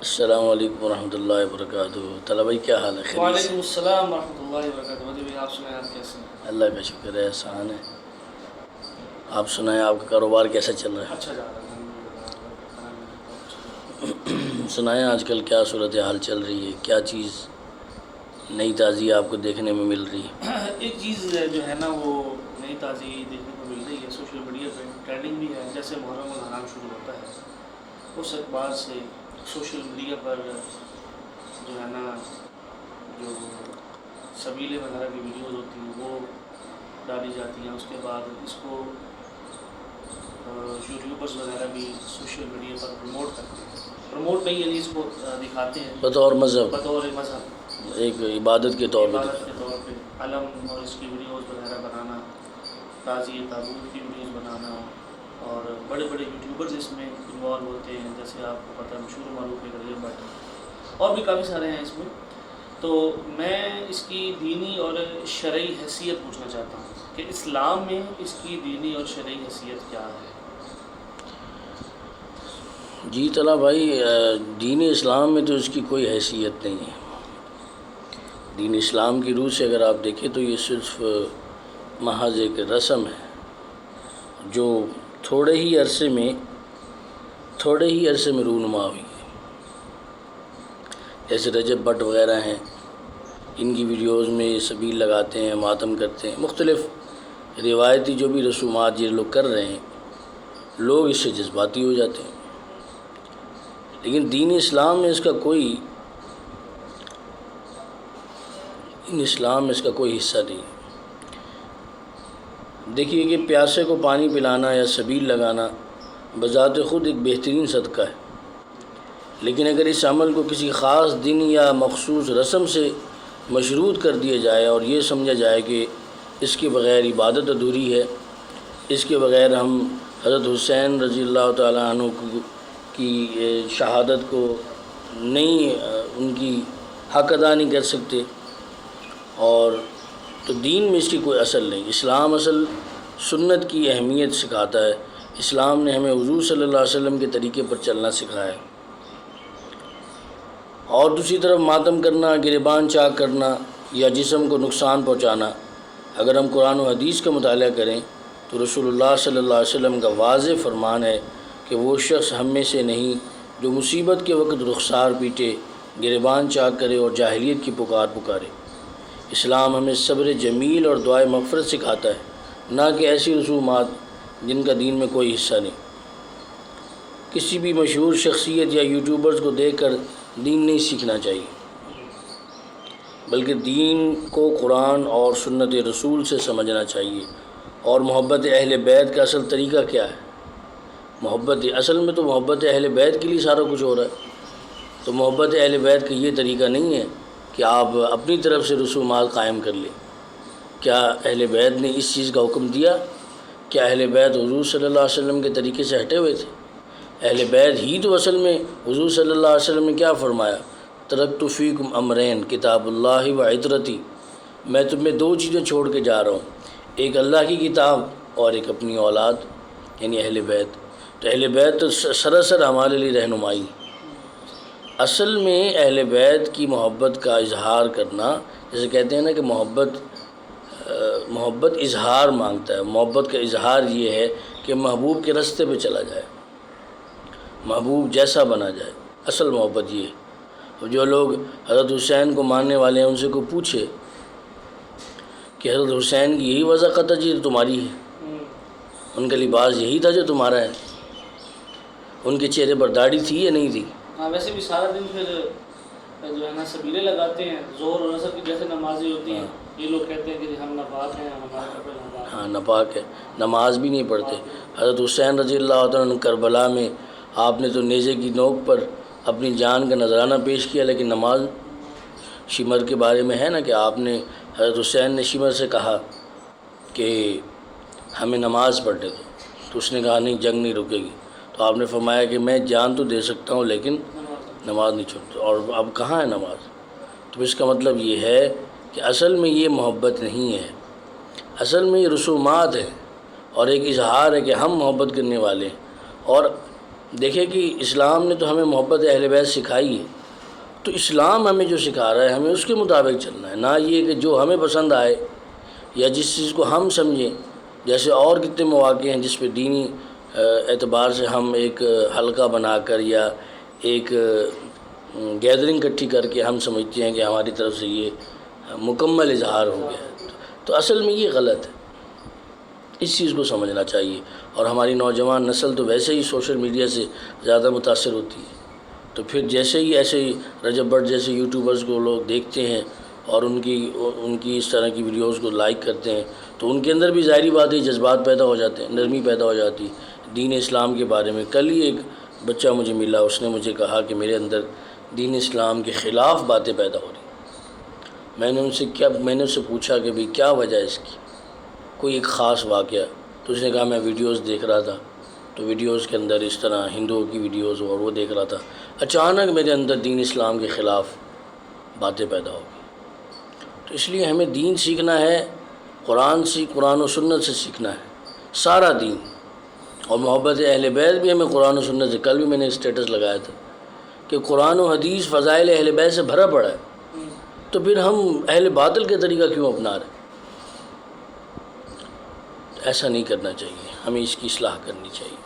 السلام علیکم ورحمۃ اللہ وبرکاتہ۔ طلبہ بھائی کیا حال ہے؟ خیریت سے؟ وعلیکم السلام ورحمۃ اللہ وبرکاتہ۔ مجھے بھی آپ سنائیں، آپ کیسے ہیں؟ اللہ کا شکر ہے، احسان ہے۔ آپ سنائیں، آپ کا کاروبار کیسا چل رہا اچھا جا رہا ہے، ہے؟ سنائیں آج کل کیا صورتحال چل رہی ہے، کیا چیز نئی تازی آپ کو دیکھنے میں مل رہی ہے؟ ایک چیز جو ہے نا وہ نئی تازی دیکھنے کو مل رہی ہے، سوشل میڈیا پہ ٹرینڈنگ بھی ہے۔ جیسے محرم الحرام شروع ہوتا ہے، اس اعتبار سے سوشل میڈیا پر جو ہے نا جو سبیلے وغیرہ کی ویڈیوز ہوتی ہیں وہ ڈالی جاتی ہیں۔ اس کے بعد اس کو یوٹیوبرز وغیرہ بھی سوشل میڈیا پر پروموٹ کرتے ہیں، پروموٹ نہیں یعنی اس کو دکھاتے ہیں بطور مذہب، بطور مذہب، ایک عبادت کے طور پر عبادت کے طور پہ علم اور اس کی ویڈیوز وغیرہ بنانا، تعزیہ تابوت کی ویڈیوز بنانا، اور بڑے بڑے یوٹیوبرز اس میں انوالو ہوتے ہیں، جیسے آپ کو پتہ ہے مشہور معروف ہے رجب بھٹ، اور بھی کافی سارے ہیں اس میں۔ تو میں اس کی دینی اور شرعی حیثیت پوچھنا چاہتا ہوں کہ اسلام میں اس کی دینی اور شرعی حیثیت کیا ہے؟ جی طلبہ بھائی، دین اسلام میں تو اس کی کوئی حیثیت نہیں ہے۔ دین اسلام کی روح سے اگر آپ دیکھیں تو یہ صرف محض ایک رسم ہے جو تھوڑے ہی عرصے میں رونما ہوئی ہے۔ جیسے رجب بٹ وغیرہ ہیں، ان کی ویڈیوز میں یہ سبیل لگاتے ہیں، ماتم کرتے ہیں، مختلف روایتی جو بھی رسومات یہ لوگ کر رہے ہیں، لوگ اس سے جذباتی ہو جاتے ہیں۔ لیکن دین اسلام میں اس کا کوئی حصہ نہیں ہے۔ دیکھیے کہ پیاسے کو پانی پلانا یا سبیل لگانا بذات خود ایک بہترین صدقہ ہے، لیکن اگر اس عمل کو کسی خاص دن یا مخصوص رسم سے مشروط کر دیا جائے اور یہ سمجھا جائے کہ اس کے بغیر عبادت ادھوری ہے، اس کے بغیر ہم حضرت حسین رضی اللہ تعالیٰ عنہ کی شہادت کو ان کی حق ادا نہیں کر سکتے، اور تو دین میں اس کی کوئی اصل نہیں۔ اسلام اصل سنت کی اہمیت سکھاتا ہے۔ اسلام نے ہمیں حضور صلی اللہ علیہ وسلم کے طریقے پر چلنا سکھایا ہے۔ اور دوسری طرف ماتم کرنا، گریبان چاک کرنا یا جسم کو نقصان پہنچانا، اگر ہم قرآن و حدیث کا مطالعہ کریں تو رسول اللہ صلی اللہ علیہ وسلم کا واضح فرمان ہے کہ وہ شخص ہم میں سے نہیں جو مصیبت کے وقت رخسار پیٹے، گریبان چاک کرے اور جاہلیت کی پکارے۔ اسلام ہمیں صبر جمیل اور دعائے مغفرت سکھاتا ہے، نہ کہ ایسی رسومات جن کا دین میں کوئی حصہ نہیں۔ کسی بھی مشہور شخصیت یا یوٹیوبرز کو دیکھ کر دین نہیں سیکھنا چاہیے، بلکہ دین کو قرآن اور سنت رسول سے سمجھنا چاہیے۔ اور محبت اہل بیت کا اصل طریقہ کیا ہے؟ اصل میں تو محبت اہل بیت کے لیے سارا کچھ ہو رہا ہے۔ تو محبت اہل بیت کا یہ طریقہ نہیں ہے کہ آپ اپنی طرف سے رسومات قائم کر لیں۔ کیا اہل بیت نے اس چیز کا حکم دیا؟ کیا اہل بیت حضور صلی اللہ علیہ وسلم کے طریقے سے ہٹے ہوئے تھے؟ اہل بیت ہی تو اصل میں حضور صلی اللہ علیہ وسلم نے کیا فرمایا؟ ترکت فیکم امرین کتاب اللہ و عطرتی، میں تمہیں دو چیزیں چھوڑ کے جا رہا ہوں، ایک اللہ کی کتاب اور ایک اپنی اولاد، یعنی اہل بیت۔ تو اہل بیت تو سراسر ہمارے لیے رہنمائی۔ اصل میں اہل بیت کی محبت کا اظہار کرنا، جیسے کہتے ہیں نا کہ محبت اظہار مانگتا ہے۔ محبت کا اظہار یہ ہے کہ محبوب کے راستے پہ چلا جائے، محبوب جیسا بنا جائے۔ اصل محبت یہ ہے۔ جو لوگ حضرت حسین کو ماننے والے ہیں ان سے کوئی پوچھے کہ حضرت حسین کی یہی وضاقت جی تمہاری ہے، ان کا لباس یہی تھا جو تمہارا ہے، ان کے چہرے پر داڑھی تھی یا نہیں تھی؟ ہاں، ویسے بھی سارا دن پھر جو ہے نا سبیلے لگاتے ہیں، ظہر اور عصر کی جیسے نمازیں ہوتی ہیں، یہ لوگ کہتے ہیں کہ ہم ناپاک ہیں، ہمارے کپڑے ناپاک ہیں۔ ہاں، ناپاک ہے، نماز بھی نہیں پڑھتے۔ حضرت حسین رضی اللہ عنہ کربلا میں آپ نے تو نیزے کی نوک پر اپنی جان کا نذرانہ پیش کیا، لیکن نماز شمر کے بارے میں ہے نا کہ آپ نے حضرت حسین نے شمر سے کہا کہ ہمیں نماز پڑھنے دو، تو اس نے کہا نہیں، جنگ نہیں رکے گی۔ تو آپ نے فرمایا کہ میں جان تو دے سکتا ہوں لیکن نماز نہیں چھوڑتا، اور اب کہاں ہے نماز؟ تو اس کا مطلب یہ ہے کہ اصل میں یہ محبت نہیں ہے، اصل میں یہ رسومات ہے اور ایک اظہار ہے کہ ہم محبت کرنے والے ہیں۔ اور دیکھیں کہ اسلام نے تو ہمیں محبت اہل بیت سکھائی ہے، تو اسلام ہمیں جو سکھا رہا ہے ہمیں اس کے مطابق چلنا ہے، نہ یہ کہ جو ہمیں پسند آئے یا جس چیز کو ہم سمجھیں۔ جیسے اور کتنے مواقع ہیں جس پہ دینی اعتبار سے ہم ایک حلقہ بنا کر یا ایک گیدرنگ اکٹھی کر کے ہم سمجھتے ہیں کہ ہماری طرف سے یہ مکمل اظہار ہو گیا ہے، تو اصل میں یہ غلط ہے۔ اس چیز کو سمجھنا چاہیے۔ اور ہماری نوجوان نسل تو ویسے ہی سوشل میڈیا سے زیادہ متاثر ہوتی ہے، تو پھر جیسے ہی ایسے ہی رجب بٹ جیسے یوٹیوبرز کو لوگ دیکھتے ہیں اور ان کی اس طرح کی ویڈیوز کو لائک کرتے ہیں تو ان کے اندر بھی ظاہری بات ہے جذبات پیدا ہو جاتے ہیں، نرمی پیدا ہو جاتی ہے دین اسلام کے بارے میں۔ کل ہی ایک بچہ مجھے ملا، اس نے مجھے کہا کہ میرے اندر دین اسلام کے خلاف باتیں پیدا ہو رہی۔ میں نے اس سے پوچھا کہ بھئی کیا وجہ ہے اس کی، کوئی ایک خاص واقعہ؟ تو اس نے کہا میں ویڈیوز دیکھ رہا تھا، تو ویڈیوز کے اندر اس طرح ہندوؤں کی ویڈیوز اور وہ دیکھ رہا تھا، اچانک میرے اندر دین اسلام کے خلاف باتیں پیدا ہو گئی۔ تو اس لیے ہمیں دین سیکھنا ہے، قرآن و سنت سے سیکھنا ہے سارا دین، اور محبت اہل بیت بھی ہمیں قرآن و سنت سے۔ کل بھی میں نے اسٹیٹس لگایا تھا کہ قرآن و حدیث فضائل اہل بیت سے بھرا پڑا ہے، تو پھر ہم اہل باطل کے طریقہ کیوں اپنا رہے ہیں؟ ایسا نہیں کرنا چاہیے، ہمیں اس کی اصلاح کرنی چاہیے۔